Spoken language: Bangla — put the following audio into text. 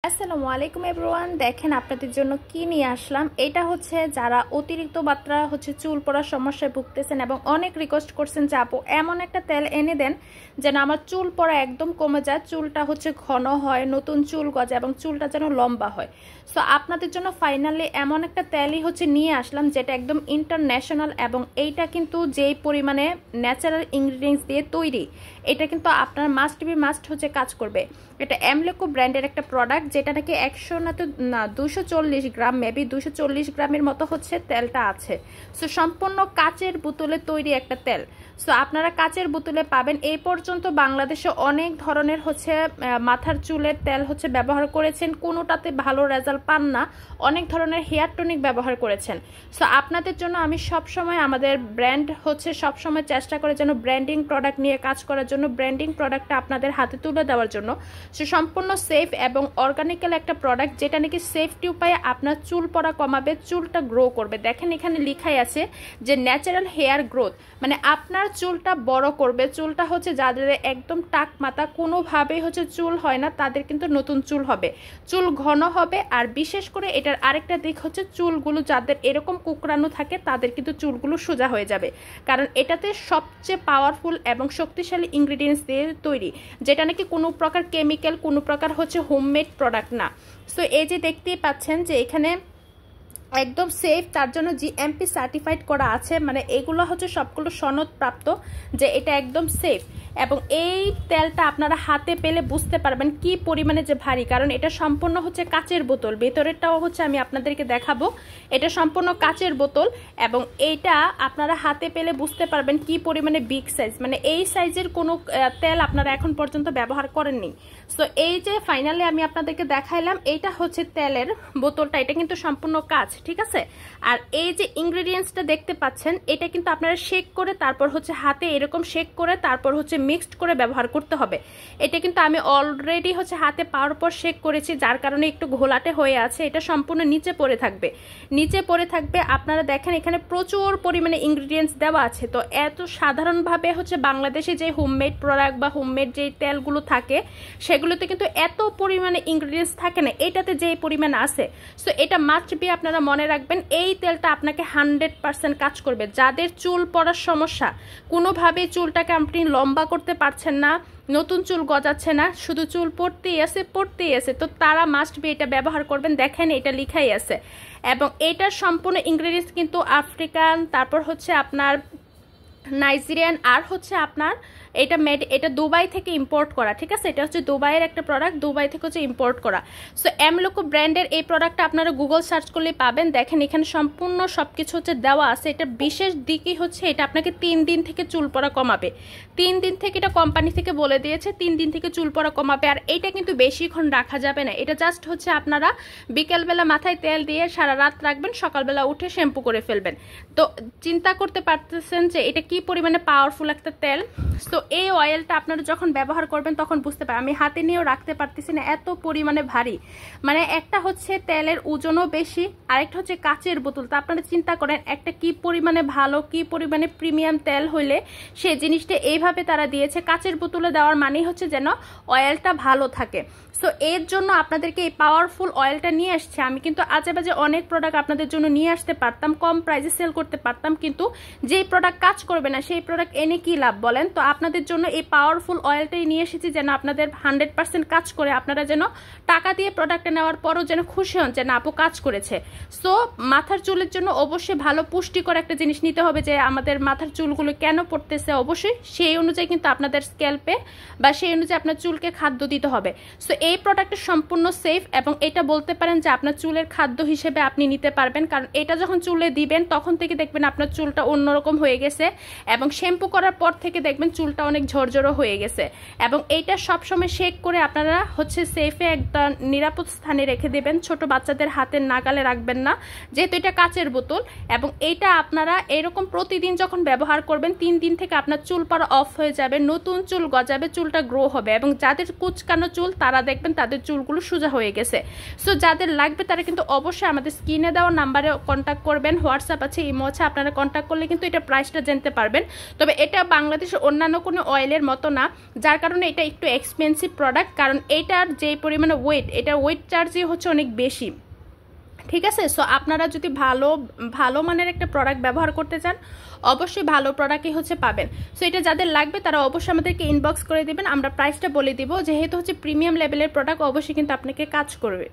আসসালামু আলাইকুম এভরিওয়ান, দেখেন আপনাদের জন্য কি নিয়ে আসলাম। এটা হচ্ছে যারা অতিরিক্ত মাত্রা চুল পড়ার সমস্যায় ভুগতেছেন এবং অনেক রিকোয়েস্ট করছেন যে আপু এমন একটা তেল এনে দেন যেন আমার চুল পড়া একদম কমে যায়, চুলটা ঘন হয়, নতুন চুল গজে এবং চুলটা যেন লম্বা হয়। সো আপনাদের জন্য ফাইনালি এমন একটা তেলই নিয়ে আসলাম যেটা একদম ইন্টারন্যাশনাল এবং এইটা কিন্তু যেই পরিমাণে ন্যাচারাল ইনগ্রিডিয়েন্টস দিয়ে তৈরি, এটা কিন্তু আপনার মাস্ট কাজ করবে। এটা এমলেকো ব্র্যান্ডের একটা প্রোডাক্ট, যেটা নাকি 100 না 240 গ্রাম, মেবি 240 গ্রামের মতো তেলটা আছে। সো সম্পূর্ণ কাচের বোতলে তৈরি একটা তেল। সো আপনারা কাচের বোতলে পাবেন। এই পর্যন্ত বাংলাদেশে অনেক ধরনের মাথার চুলের তেল ব্যবহার করেছেন, কোনোটাতে ভালো রেজাল্ট পান না, অনেক ধরনের হেয়ার টনিক ব্যবহার করেছেন। সো আপনাদের জন্য আমি সবসময় আমাদের ব্র্যান্ড সবসময় চেষ্টা করে যেন ব্র্যান্ডিং প্রোডাক্ট নিয়ে কাজ করার জন্য, ব্র্যান্ডিং প্রোডাক্টটা আপনাদের হাতে তুলে দেওয়ার জন্য। সে সম্পূর্ণ সেফ এবং অর্গানিক্যাল একটা প্রোডাক্ট, যেটা নাকি সেফটি উপায়ে আপনার চুল পড়া কমাবে, চুলটা গ্রো করবে। দেখেন এখানে লেখাই আছে যে ন্যাচারাল হেয়ার গ্রোথ, মানে আপনার চুলটা বড় করবে। চুলটা যাদের একদম টাক মাথা, কোনোভাবেই চুল হয় না, তাদের কিন্তু নতুন চুল হবে, চুল ঘন হবে। আর বিশেষ করে এটার আরেকটা দিক চুলগুলো যাদের এরকম কুকরানো থাকে তাদের কিন্তু চুলগুলো সোজা হয়ে যাবে, কারণ এটাতে সবচেয়ে পাওয়ারফুল এবং শক্তিশালী ইনগ্রিডিয়েন্টস দিয়ে তৈরি, যেটা নাকি কোনো প্রকার কেমিক্যাল, কোনো প্রকার হোমমেড প্রোডাক্ট না। সো এই যে দেখতেই পাচ্ছেন যে এখানে একদম সেফ, তার জন্য জিএমপি সার্টিফাইড করা আছে, মানে এগুলো সবগুলো সনদ প্রাপ্ত যে এটা একদম সেফ। এবং এই তেলটা আপনারা হাতে পেলে বুঝতে পারবেন কি পরিমাণে যে ভারী, কারণ এটা সম্পূর্ণ কাচের বোতল, ভেতরেরটাও আমি আপনাদেরকে দেখাবো। এটা সম্পূর্ণ কাচের বোতল এবং এইটা আপনারা হাতে পেলে বুঝতে পারবেন কি পরিমাণে বিগ সাইজ, মানে এই সাইজের কোনো তেল আপনারা এখন পর্যন্ত ব্যবহার করেননি। সো এই যে ফাইনালি আমি আপনাদেরকে দেখাইলাম, এইটা তেলের বোতলটা, এটা কিন্তু সম্পূর্ণ কাচ, ঠিক আছে। আর এই যে ইনগ্রেডিয়েন্টসটা দেখতে পাচ্ছেন, এটা কিন্তু আপনারা শেক করে তারপর হাতে এরকম শেক করে তারপর মিক্সড করে ব্যবহার করতে হবে। এটা কিন্তু আমি অলরেডি হাতে পাওয়ার পর শেক করেছি, যার কারণে একটু ঘোলাটে হয়ে আছে। এটা সম্পূর্ণ নিচে পড়ে থাকবে, আপনারা দেখেন এখানে প্রচুর পরিমাণে ইনগ্রেডিয়েন্টস দেওয়া আছে। তো এত সাধারণভাবে বাংলাদেশে যে হোমমেড প্রোডাক্ট বা হোমমেড যে তেলগুলো থাকে সেগুলোতে কিন্তু এত পরিমাণে ইনগ্রেডিয়েন্টস থাকে না, এটাতে যে পরিমাণ আছে। সো এটা মাস্ট বি আপনারা মনে রাখবেন, এই তেলটা আপনাকে 100% কাজ করবে। যাদের চুল পড়ার সমস্যা, কোনোভাবেই চুলটাকে আপনি লম্বা করতে পারছেন না, নতুন চুল গজাচ্ছে না, শুধু চুল পড়তেই আছে, তো তারা মাস্ট বি এটা ব্যবহার করবেন। দেখেন এটা লেখাই আছে এবং এটার সম্পূর্ণ ইনগ্রেডিয়েন্টস কিন্তু আফ্রিকান, তারপর আপনার নাইজেরিয়ান, আর আপনার এটা দুবাই থেকে ইম্পোর্ট করা, ঠিক আছে। এটা দুবাইয়ের একটা প্রোডাক্ট, দুবাই থেকে ইম্পোর্ট করা। সো এমলোকো ব্র্যান্ডের এই প্রোডাক্টটা আপনারা গুগল সার্চ করলে পাবেন। দেখেন এখানে সম্পূর্ণ সবকিছু দেওয়া আছে। এটা বিশেষ দিকই এটা আপনাকে 3 দিন থেকে চুল পড়া কমাবে। 3 দিন থেকে, এটা কোম্পানি থেকে বলে দিয়েছে 3 দিন থেকে চুল পড়া কমাবে। আর এটা কিন্তু বেশিক্ষণ রাখা যাবে না, এটা জাস্ট আপনারা বিকেলবেলা মাথায় তেল দিয়ে সারা রাত রাখবেন, সকালবেলা উঠে শ্যাম্পু করে ফেলবেন। তো চিন্তা করতে পারতেছেন যে এটা কি পরিমাণে পাওয়ারফুল একটা তেল। তো এই অয়েলটা আপনারা যখন ব্যবহার করবেন তখন বুঝতে পারেন, আমি হাতে নিয়েও রাখতে পারতেছি না, এত পরিমাণে ভারী। মানে একটা তেলের ওজনও বেশি, আরেকটা কাচের বোতল। তো আপনারা চিন্তা করেন একটা কি পরিমাণে ভালো, কি পরিমাণে প্রিমিয়াম তেল হইলে সেই জিনিসটা এইভাবে তারা দিয়েছে। কাচের বোতলে দেওয়ার মানেই যেন অয়েলটা ভালো থাকে। সো এর জন্য আপনাদেরকে এই পাওয়ারফুল অয়েলটা নিয়ে আসছে। আমি কিন্তু আজেবাজে অনেক প্রোডাক্ট আপনাদের জন্য নিয়ে আসতে পারতাম, কম প্রাইসে সেল করতে পারতাম, কিন্তু যেই প্রোডাক্ট কাজ করবে না সেই প্রোডাক্ট এনে কি লাভ বলেন। তো আপনাদের জন্য এই পাওয়ারফুল অয়েলটাই নিয়ে এসেছি, যেন আপনাদের 100% কাজ করে, আপনারা যেন টাকা দিয়ে প্রোডাক্টটা নেওয়ার পরও যেন খুশি হন যে না আপু কাজ করেছে। সো মাথার চুলের জন্য অবশ্যই ভালো পুষ্টিকর একটা জিনিস নিতে হবে, যে আমাদের মাথার চুলগুলো কেন পড়তেছে, অবশ্যই সেই অনুযায়ী কিন্তু আপনাদের স্ক্যাল্পে বা সেই অনুযায়ী আপনার চুলকে খাদ্য দিতে হবে। সো এই প্রোডাক্টটা সম্পূর্ণ সেফ এবং এটা বলতে পারেন যে আপনার চুলের খাদ্য হিসেবে আপনি নিতে পারবেন, কারণ এটা যখন চুলে দিবেন তখন থেকে দেখবেন আপনার চুলটা অন্যরকম হয়ে গেছে এবং শ্যাম্পু করার পর থেকে দেখবেন চুলটা অনেক ঝরঝরো হয়ে গেছে। এবং এইটা সবসময় শেক করে আপনারা সেফে একটা নিরাপদ স্থানে রেখে দেবেন, ছোট বাচ্চাদের হাতের নাগালে রাখবেন না, যেহেতু এটা কাচের বোতল। এবং এইটা আপনারা এরকম প্রতিদিন যখন ব্যবহার করবেন 3 দিন থেকে আপনার চুল পড়া অফ হয়ে যাবে, নতুন চুল গজাবে, চুলটা গ্রো হবে। এবং যাদের কুচকানো চুল তারা দেখবেন তাদের চুলগুলো সোজা হয়ে গেছে। সো যাদের লাগবে তারা কিন্তু অবশ্যই আমাদের স্ক্রিনে দেওয়া নাম্বারে কন্ট্যাক্ট করবেন, হোয়াটসঅ্যাপ আছে, ইমো আছে, আপনারা কন্ট্যাক্ট করলে কিন্তু এটা প্রাইসটা জানতে পারবেন। তবে এটা বাংলাদেশের অন্যান্য কোনো অয়েলের মতো না, যার কারণে এটা একটু এক্সপেন্সিভ প্রোডাক্ট, কারণ এটার যে পরিমাণে ওয়েট, এটার ওয়েট চার্জই হচ্ছে অনেক বেশি। ঠিক আছে, সো আপনারা যদি ভালো মানের একটা প্রোডাক্ট ব্যবহার করতে চান, অবশ্যই ভালো প্রোডাক্টই হচ্ছে পাবেন। সো এটা যাদের লাগবে তারা অবশ্যই আমাদেরকে ইনবক্স করে দিবেন, আমরা প্রাইসটা বলে দিব। যেহেতু হচ্ছে প্রিমিয়াম লেভেলের প্রোডাক্ট, অবশ্যই কিন্তু আপনাকে কাজ করবে।